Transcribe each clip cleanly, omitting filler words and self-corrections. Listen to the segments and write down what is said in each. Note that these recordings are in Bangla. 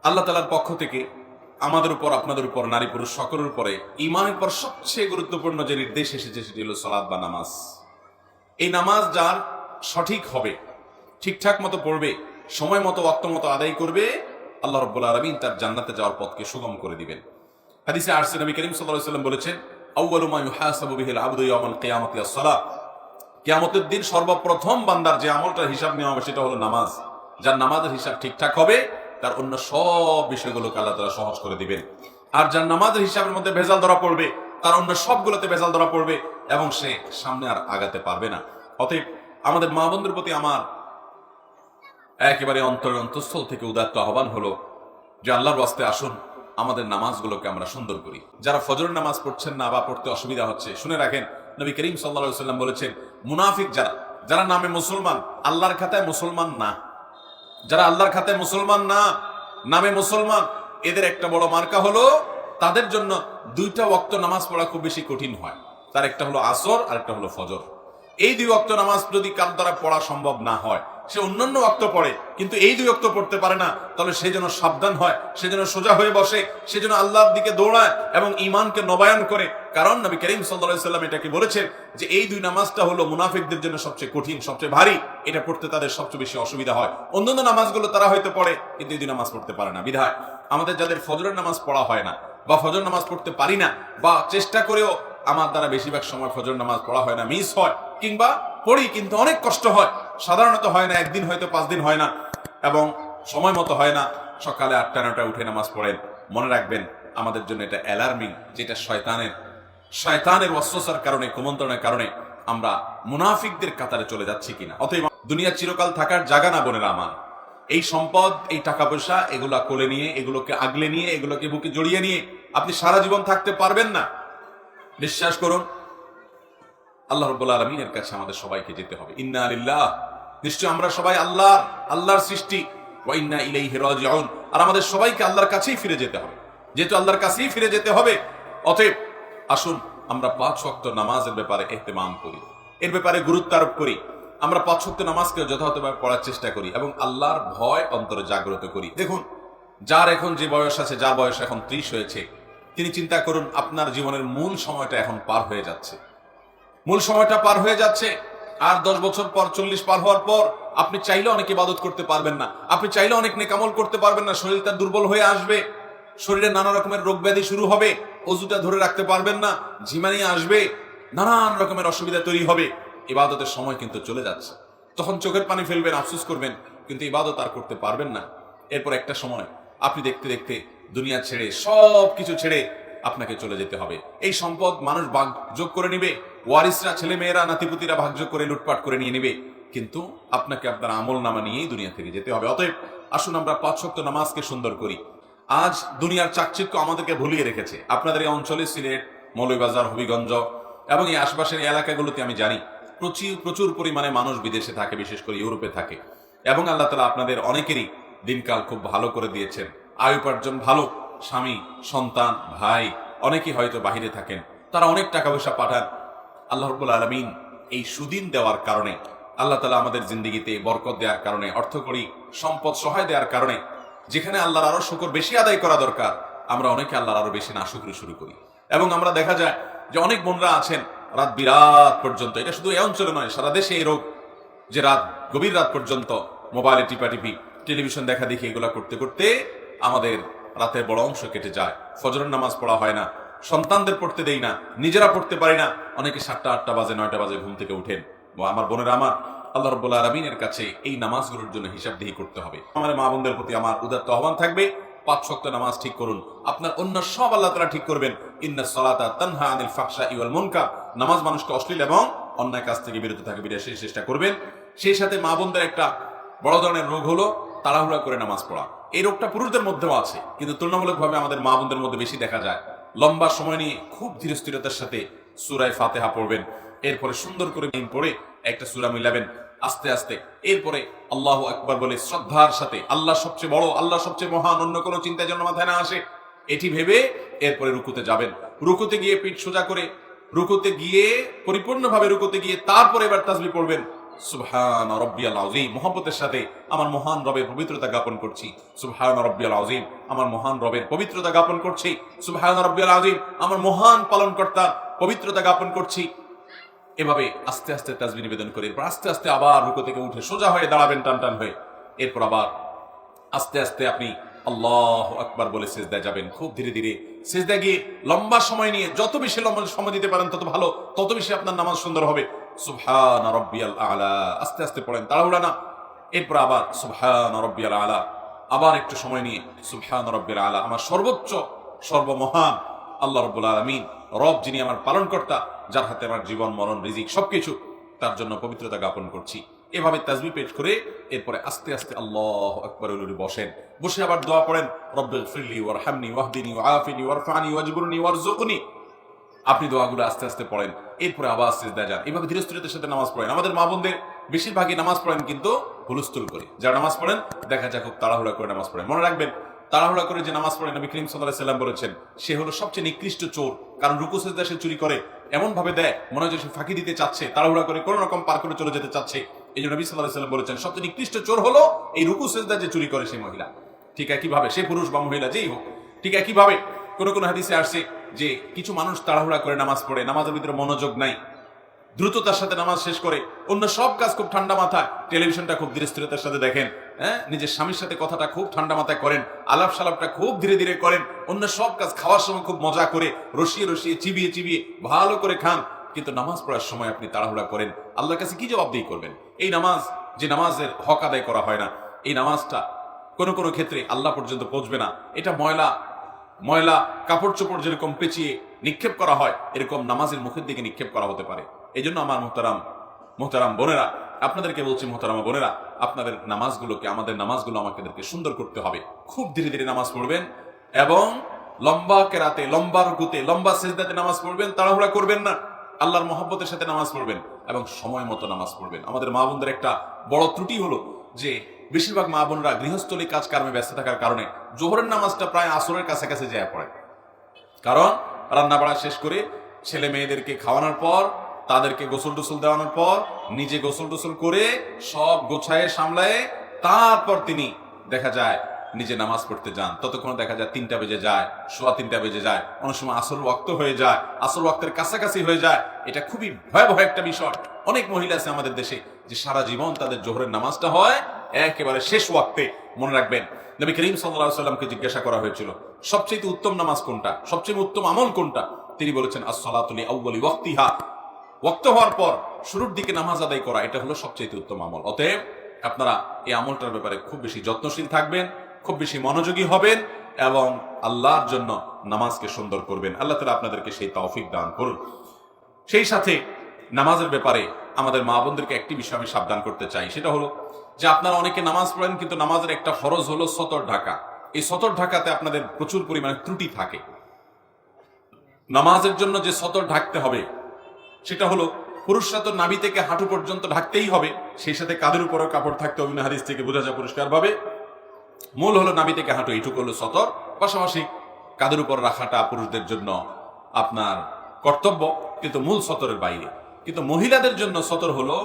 আল্লাহ তাআলার পক্ষ থেকে আমাদের উপর, আপনাদের উপর, নারী পুরুষ সকলের উপরে ঈমানের পর সবচেয়ে গুরুত্বপূর্ণ যে নির্দেশ এসেছে সেটি হলো সালাত বা নামাজ। এই নামাজ যার সঠিক হবে, ঠিকঠাক মতো পড়বে, সময় মতো, ওয়াক্ত মতো আদায় করবে, আল্লাহ রাব্বুল আলামিন তার জান্নাতে যাওয়ার পথকে সুগম করে দিবেন। হাদিসে আসছে, নবী করিম সাল্লাল্লাহু আলাইহি ওয়াসাল্লাম বলেছেন, আউয়ালু মা ইউহাসাবু বিহিল আবদু ইয়াওমাল কিয়ামাতি আস-সালাত। কিয়ামতের দিন সর্বপ্রথম বান্দার যে আমলটার হিসাব নেওয়া হবে সেটা হলো নামাজ। যার নামাজের হিসাব ঠিকঠাক হবে তার অন্য সব বিষয়গুলোকে আল্লাহ তাআলা সহজ করে দিবেন। আর যার নামাজের হিসাবের মধ্যে ভেজাল ধরা পড়বে তার অন্য সবগুলোতে ভেজাল ধরা পড়বে এবং সে সামনে আর আগাতে পারবে না। অতএব আমাদের মা বোনদের প্রতি আমার একেবারে অন্তরের অন্তঃস্থল থেকে উদাত্ত আহ্বান হলো যে আল্লাহর ওয়াস্তে আসুন আমাদের নামাজগুলোকে আমরা সুন্দর করি। যারা ফজরের নামাজ পড়ছেন না বা পড়তে অসুবিধা হচ্ছে, শুনে রাখেন, নবী করিম সাল্লাল্লাহু আলাইহি ওয়াসাল্লাম বলেছেন, মুনাফিক যারা নামে মুসলমান, আল্লাহর খাতায় মুসলমান না, যারা আল্লাহর খাতায় মুসলমান না, নামে মুসলমান, এদের একটা বড় মার্কা হলো তাদের জন্য দুইটা ওয়াক্ত নামাজ পড়া খুব বেশি কঠিন হয়। তার একটা হলো আসর আর একটা হলো ফজর। এই দুই ওয়াক্ত নামাজ যদি কার দ্বারা পড়া সম্ভব না হয়, সে অন্যান্য ওয়াক্ত পড়ে কিন্তু এই দুই ওয়াক্ত পড়তে পারে না, তাহলে সে যেন সাবধান হয়, সে যেন সোজা হয়ে বসে, সে যেন আল্লাহর দিকে দৌড়ায় এবং ঈমানকে নবায়ন করে। কারণ নবী করিম সাল্লাল্লাহু আলাইহি ওয়াসাল্লাম এটাকে বলেছেন যে এই দুই নামাজটা হলো মুনাফিকদের জন্য সবচেয়ে কঠিন, সবচেয়ে ভারী, এটা পড়তে তাদের সবচেয়ে বেশি অসুবিধা হয়। অন্যান্য নামাজগুলো তারা হয়তো পড়ে কিন্তু এই দুই নামাজ পড়তে পারে না। বিধায় আমাদের যাদের ফজরের নামাজ পড়া হয় না বা ফজর নামাজ পড়তে পারি না বা চেষ্টা করেও আমার দ্বারা বেশিরভাগ সময় ফজর নামাজ পড়া হয় না, মিস হয়, কিংবা পড়ি কিন্তু অনেক কষ্ট হয়, সাধারণত হয় না, একদিন হয়তো 5 দিন হয় না এবং সময় মতো হয় না, সকালে 8টা 9টায় উঠে নামাজ পড়েন, মনে রাখবেন আমাদের জন্য এটা অ্যালার্মিং, যেটা শয়তানের ওয়াসওয়াসার কারণে, কুমন্ত্রণের কারণে আমরা মুনাফিকদের কাতারে চলে যাচ্ছি কিনা। অতএব দুনিয়া চিরকাল থাকার জায়গা না বোনেরা আমার। এই সম্পদ, এই টাকা পয়সা, এগুলা কোলে নিয়ে, এগুলোকে আগলে নিয়ে, এগুলোকে বুকে জড়িয়ে নিয়ে আপনি সারা জীবন থাকতে পারবেন না। বিশ্বাস করুন, আল্লাহ রাব্বুল আলামিনের কাছে আমাদের সবাইকে যেতে হবে। ইন্না লিল্লাহ, নিশ্চয় আমরা সবাই আল্লাহর সৃষ্টি, ওয়া ইন্না ইলাইহি রাজিউন, আর আমাদের সবাইকে আল্লাহর কাছেই ফিরে যেতে হবে। যেহেতু আল্লাহর কাছেই ফিরে যেতে হবে, অতএব আসুন আমরা 5 ওয়াক্ত নামাজের ব্যাপারে ইহতিমাম করি, এর ব্যাপারে গুরুত্ব আরোপ করি। আমরা 5 ওয়াক্ত নামাজকে যথাযথভাবে পড়ার চেষ্টা করি এবং আল্লাহর ভয় অন্তরে জাগ্রত করি। দেখুন, যার এখন যে বয়স আছে, যার বয়স এখন 30 হয়েছে, তিনি চিন্তা করুন আপনার জীবনের মূল সময়টা এখন পার হয়ে যাচ্ছে, মূল সময়টা পার হয়ে যাচ্ছে। আর 10 বছর পর, 40 পার হওয়ার পর আপনি চাইলে অনেক ইবাদত করতে পারবেন না, আপনি চাইলে অনেক নেক আমল করতে পারবেন না, শরীরটা দুর্বল হয়ে আসবে, শরীরে নানা রকমের রোগ ব্যাধি শুরু হবে, অজুটা ধরে রাখতে পারবেন না, ঝিমানি আসবে, নানান রকমের অসুবিধা তৈরি হবে। ইবাদতের সময় কিন্তু চলে যাচ্ছে, তখন চোখের পানি ফেলবেন, আফসোস করবেন, কিন্তু ইবাদত আর করতে পারবেন না। এরপর একটা সময় আপনি দেখতে দেখতে দুনিয়া ছেড়ে, সব কিছু ছেড়ে আপনাকে চলে যেতে হবে। এই সম্পদ মানুষ ভাগ যোগ করে নিবে, ওয়ারিসরা, ছেলে মেয়েরা, নাতিপুতিরা ভাগযোগ করে লুটপাট করে নিয়ে নিবে, কিন্তু আপনাকে আপনার আমল নামা নিয়েই দুনিয়া থেকে যেতে হবে। অতএব আসুন আমরা 5 ওয়াক্ত নামাজকে সুন্দর করি। আজ দুনিয়ার চাকচিক্য আমাদেরকে ভুলিয়ে রেখেছে। আপনাদের এই অঞ্চলে, সিলেট, মৌলভীবাজার, হবিগঞ্জ এবং এই আশপাশের এলাকাগুলোতে আমি জানি প্রচুর পরিমাণে মানুষ বিদেশে থাকে, বিশেষ করে ইউরোপে থাকে, এবং আল্লাহ তাআলা আপনাদের অনেকেরই দিনকাল খুব ভালো করে দিয়েছেন, আয় উপার্জন ভালো, স্বামী, সন্তান, ভাই অনেকেই হয়তো বাহিরে থাকেন, তারা অনেক টাকা পয়সা পাঠান। আল্লাহ রাব্বুল আলামিন এই সুদিন দেওয়ার কারণে, আল্লাহ তাআলা আমাদের জিন্দেগিতে বরকত দেওয়ার কারণে, অর্থকড়ি সম্পদ সহায় দেওয়ার কারণে, যেখানে আল্লাহর আরো শুকর বেশি আদায় করা দরকার, আমরা অনেকে আল্লাহর আরো বেশি নাশুকরি শুরু করি। এবং আমরা দেখা যায় যে অনেক বোনরা আছেন রাত বিরাত পর্যন্ত, এটা শুধু এই অঞ্চলে নয়, সারা দেশে এই রোগ, যে গভীর রাত পর্যন্ত মোবাইলে টিপাটিপি, টেলিভিশন দেখা দেখি, এগুলা করতে করতে আমাদের রাতের বড় অংশ কেটে যায়। ফজরের নামাজ পড়া হয় না, সন্তানদের পড়তে দেই না, নিজেরা পড়তে পারি না, অনেকে 7টা 8টা বাজে, 9টা বাজে ঘুম থেকে উঠেন। আমার বোনেরা আমার, আল্লাহ রাব্বুল আলামিনের কাছে এই নামাজগুলোর জন্য হিসাবদিহি করতে হবে। আমার মা বোনদের প্রতি আমার উদাত্ত আহ্বান থাকবে, 5 ওয়াক্ত নামাজ ঠিক করুন, আপনার অন্য সব আল্লাহ তাআলা ঠিক করবেন। ইন্নাস সালাতা তানহা আনিল ফাহশাই ওয়াল মুনকার, নামাজ মানুষকে অশ্লীল এবং অন্যায় কাজ থেকে বিরত থাকে, বিরত চেষ্টা করবেন। সেই সাথে মা বোনদের একটা বড় ধরনের রোগ হলো তাড়াহুড়া করে নামাজ পড়া। এই রোগটা পুরুষদের মধ্যেও আছে, কিন্তু তুলনামূলকভাবে আমাদের মা বোনদের মধ্যে বেশি দেখা যায়। লম্বা সময় নিয়ে খুব ধীরস্থিরতার সাথে সূরা ফাতিহা পড়বেন, এরপরে সুন্দর করে পড়ে একটা সূরা মিলাবেন আস্তে আস্তে, এরপরে আল্লাহু আকবার বলে শ্রদ্ধার সাথে, আল্লাহ সবচেয়ে বড়, আল্লাহ সবচেয়ে মহান, অন্য কোনো চিন্তা যেন মাথায় না আসে, এটি ভেবে এরপরে রুকুতে যাবেন। রুকুতে গিয়ে পিঠ সোজা করে, রুকুতে গিয়ে পরিপূর্ণভাবে রুকুতে গিয়ে তারপরে এবার তাসবিহ পড়বেন, সুবহান রাব্বিয়াল আযীম, মুহাব্বতের সাথে আমার মহান রবের পবিত্রতা জ্ঞাপন করছি। সুবহান রাব্বিয়াল আযীম, আমার মহান রবের পবিত্রতা জ্ঞাপন করছি। সুবহান রাব্বিয়াল আযীম, আমার মহান পালনকর্তার পবিত্রতা জ্ঞাপন করছি। এভাবে আস্তে আস্তে তাসবিহ নিবেদন করে এরপর আস্তে আস্তে আবার রুকু থেকে উঠে সোজা হয়ে দাঁড়াবেন টান টান হয়ে। এরপর আবার আস্তে আস্তে আপনি আল্লাহু আকবার বলে সিজদায় যাবেন। খুব ধীরে ধীরে সিজদায় গিয়ে লম্বা সময় নিয়ে, যত বেশি লম্বা সময় দিতে পারেন তত ভালো, তত বেশি আপনার নামাজ সুন্দর হবে। সুবহান রাব্বিয়াল আলা, আস্তে আস্তে পড়েন, তাড়াহুড়া না। এরপর আবার সুবহান রাব্বিয়াল আলা, আবার একটু সময় নিয়ে সুবহান রাব্বিয়াল আলা, আমার সর্বোচ্চ সর্বমহান আল্লাহ রাব্বুল আলামিন, রব যিনি আমার পালনকর্তা, যার হাতে আমার জীবন মরণ রিজিক সবকিছু, তার জন্য পবিত্রতা জ্ঞাপন করছি। এভাবে তাসবিহ পেশ করে এরপরে আস্তে আস্তে আল্লাহু আকবার বলে বসেন। বসে আবার দোয়া পড়েন, রব্বিগফিরলি ওয়ারহামনি ওয়াহদিনি ওয়াআফিনি ওয়ারফানি ওয়াজবুরনি ওয়ারযুকনি। আপনি দোয়াগুলো আস্তে আস্তে পড়েন। এরপরে আবার সিজদায় যান। এভাবে ধীরস্থিরতার সাথে নামাজ পড়েন। আমাদের মা বোনদের বেশিরভাগই নামাজ পড়েন কিন্তু হুলস্থুল করে। যারা নামাজ পড়েন দেখা যায় খুব তাড়াহুড়া করে নামাজ পড়েন। মনে রাখবেন, তাড়াহুড়া করে যে নামাজ পড়ে নবী করিম সাল্লাল্লাহু আলাইহি ওয়াসাল্লাম বলেছেন সে হলো সবচেয়ে নিকৃষ্ট চোর। কারণ রুকু সিজদা সে চুরি করে, এমন ভাবে দেয় মনে হয় যে সে ফাঁকি দিতে চাচ্ছে, তাড়াহুড়া করে কোন রকম পার করে চলে যেতে চাচ্ছে। এই জন্য নবী সাল্লাল্লাহু আলাইহি ওয়াসাল্লাম বলেছেন সবচেয়ে নিকৃষ্ট চোর হলো এই রুকু সিজদা যে চুরি করে সেই মহিলা। ঠিক একইভাবে সে পুরুষ বা মহিলা যেই হোক, ঠিক একইভাবে কোন কোন হাদিসে আসছে যে কিছু মানুষ তাড়াহুড়া করে নামাজ পড়ে, নামাজের ভিতরে মনোযোগ নাই, দ্রুততার সাথে নামাজ শেষ করে, অন্য সব কাজ খুব ঠান্ডা মাথায়, টেলিভিশনটা খুব ধীরস্থিরতার সাথে দেখেন, নিজের স্বামীর সাথে কথাটা খুব ঠান্ডা মাথায় করেন, আলাপ সালাপটা খুব ধীরে ধীরে করেন, অন্য সব কাজ খাওয়ার সময় খুব মজা করে রসিয়ে রসিয়ে চিবিয়ে চিবিয়ে ভালো করে খান, কিন্তু নামাজ পড়ার সময় আপনি তাড়াহুড়া করেন, আল্লাহর কাছে কি জবাবদিহি করবেন? এই নামাজ, যে নামাজের হক আদায় করা হয় না, এই নামাজটা কোনো কোনো ক্ষেত্রে আল্লাহ পর্যন্ত পৌঁছবে না। এটা ময়লা কাপড় চোপড় যেরকম পেঁচিয়ে নিক্ষেপ করা হয়, এরকম নামাজের মুখের দিকে নিক্ষেপ করা হতে পারে। এই জন্য আমার মোহতারাম বোনেরা, আপনাদেরকে বলছি, মোহতারামা বোনেরা, আপনাদের নামাজগুলোকে, আমাদের নামাজগুলো আমাদেরকে সুন্দর করতে হবে। খুব ধীরে ধীরে নামাজ পড়বেন এবং লম্বা কেরাতে, লম্বা রুকুতে, লম্বা সিজদাতে নামাজ পড়বেন। তাড়াহুড়া করবেন না, আল্লাহর মহব্বতের সাথে নামাজ পড়বেন এবং সময় মতো নামাজ পড়বেন। আমাদের মা বোনদের একটা বড় ত্রুটি হলো যে বেশিরভাগ মা বোনরা গৃহস্থলী কাজ কর্মে ব্যস্ত থাকার কারণে জোহরের নামাজটা প্রায় আসরের কাছাকাছি যায় পড়ে। কারণ রান্না বাড়া শেষ করে ছেলে মেয়েদেরকে খাওয়ানোর পর, তাদেরকে গোসল টোসল দেওয়ানোর পর, নিজে গোসল টোসল করে সব গোছায় সামলায় তারপর তিনি দেখা যায় নিজে নামাজ পড়তে যান। ততক্ষণ দেখা যায় 3টা বেজে যায়, সোয়া 3টা বেজে যায়, অনেক সময় আসর ওয়াক্ত হয়ে যায়, আসর ওয়াক্তের কাছাকাছি হয়ে যায়। এটা খুবই ভয়াবহ একটা বিষয়। অনেক মহিলা আছে আমাদের দেশে যে সারা জীবন তাদের জোহরের নামাজটা হয় একেবারে শেষ ওয়াক্তে। মনে রাখবেন, নবী করিম সাল্লাল্লাহু আলাইহি ওয়াসাল্লামকে জিজ্ঞাসা করা হয়েছিল সবচেয়ে উত্তম নামাজ কোনটা, সবচেয়ে উত্তম আমল কোনটা? তিনি বলেছেন আস-সালাতু লি আউয়ালি ওয়াক্তিহা, ওয়াক্ত হওয়ার পর শুরুর দিকে নামাজ আদায় করা, এটা হলো সবচেয়ে উত্তম আমল। অতএব আপনারা এই আমলটার ব্যাপারে খুব বেশি যত্নশীল থাকবেন, খুব বেশি মনোযোগী হবেন এবং আল্লাহর জন্য নামাজকে সুন্দর করবেন। আল্লাহ তাআলা আপনাদেরকে সেই তৌফিক দান করুন। সেই সাথে নামাজের ব্যাপারে আমাদের মা বোনদেরকে একটি বিষয় আমি সাবধান করতে চাই, সেটা হলো যে আপনারা অনেকে নামাজ পড়েন কিন্তু নামাজের একটা ফরজ হলো সতর ঢাকা। এই সতর ঢাকাতে আপনাদের প্রচুর পরিমাণে ত্রুটি থাকে। নামাজের জন্য যে সতর ঢাকতে হবে সেটা হলো পুরুষরা তো নাভি থেকে হাঁটু পর্যন্ত ঢাকতেই হবে, সেই সাথে কাঁধের উপরও কাপড় থাকতে হবে, হাদিস থেকে বোঝা যায় পরিষ্কার ভাবে। মূল হলো নাভি থেকে হাঁটু, এইটুকু হলো সতর। পাশাপাশি কাঁধের উপর রাখাটা পুরুষদের জন্য আপনার কর্তব্য, কিন্তু মূল সতরের বাইরে। কিন্তু মহিলাদের জন্য সতর হলো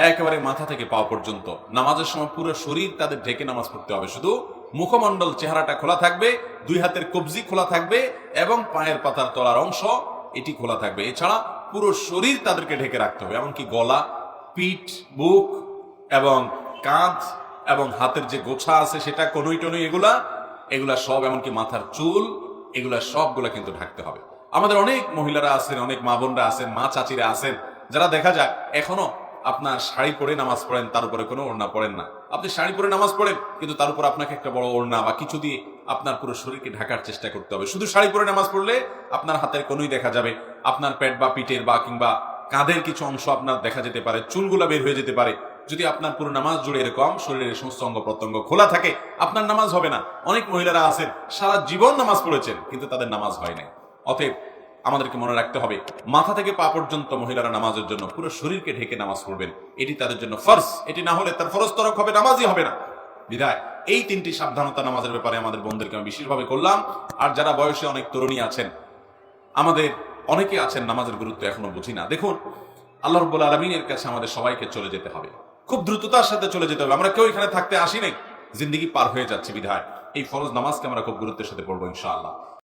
একেবারে মাথা থেকে পা পর্যন্ত। নামাজের সময় পুরো শরীর তাদের ঢেকে নামাজ পড়তে হবে, শুধু মুখমণ্ডল, চেহারাটা খোলা থাকবে, 2 হাতের কবজি খোলা থাকবে এবং পায়ের পাতার তলার অংশ এটি খোলা থাকবে। এছাড়া পুরো শরীর তাদেরকে ঢেকে রাখতে হবে, এমনকি গলা, পিঠ, বুক এবং কাঁধ এবং হাতের যে গোছা আছে সেটা, কনুই টনুই, এগুলা সব, এমনকি মাথার চুল, এগুলা সবগুলা কিন্তু ঢাকতে হবে। আমাদের অনেক মহিলারা আছেন, অনেক মা বোনরা আছেন, মা চাচিরা আছেন, যারা দেখা যায় এখনো আপনার শাড়ি পরে নামাজ পড়েন, তার উপরে কোনো ওড়না পড়েন না। আপনি শাড়ি পরে নামাজ পড়েন কিন্তু তার উপর আপনাকে একটা বড় ওড়না বা কিছু দিয়ে আপনার পুরো শরীরকে ঢাকার চেষ্টা করতে হবে। শুধু শাড়ি পরে নামাজ পড়লে আপনার হাতের কোনোই দেখা যাবে, আপনার পেট বা পিঠের বা কিংবা কাঁধের কিছু অংশ আপনার দেখা যেতে পারে, চুলগুলা বের হয়ে যেতে পারে। যদি আপনার পুরো নামাজ জুড়ে এরকম শরীরের সমস্ত অঙ্গ প্রত্যঙ্গ খোলা থাকে, আপনার নামাজ হবে না। অনেক মহিলারা আছেন সারা জীবন নামাজ পড়েছেন কিন্তু তাদের নামাজ হয় না। অতএব আমাদেরকে মনে রাখতে হবে, মাথা থেকে পা পর্যন্ত মহিলারা নামাজের জন্য পুরো শরীরকে ঢেকে নামাজ পড়বেন, এটি তাদের জন্য ফরজ। এটি না হলে তার ফরজ তরক হবে, নামাজই হবে না। বিধায় এই 3টি সাবধানতা নামাজের ব্যাপারে আমাদের বোনদেরকে আমি বিশেষভাবে করলাম। আর যারা বয়সে অনেক তরুণী আছেন, আমাদের অনেকে আছেন নামাজের গুরুত্ব এখনো বুঝি না। দেখুন, আল্লাহ রাব্বুল আলামিনের কাছে আমাদের সবাইকে চলে যেতে হবে, খুব দ্রুততার সাথে চলে যেতে হবে। আমরা কেউ এখানে থাকতে আসি নাই, জিন্দেগি পার হয়ে যাচ্ছে বিধায় এই ফরজ নামাজকে আমরা খুব গুরুত্বের সাথে পড়বো ইনশাআল্লাহ।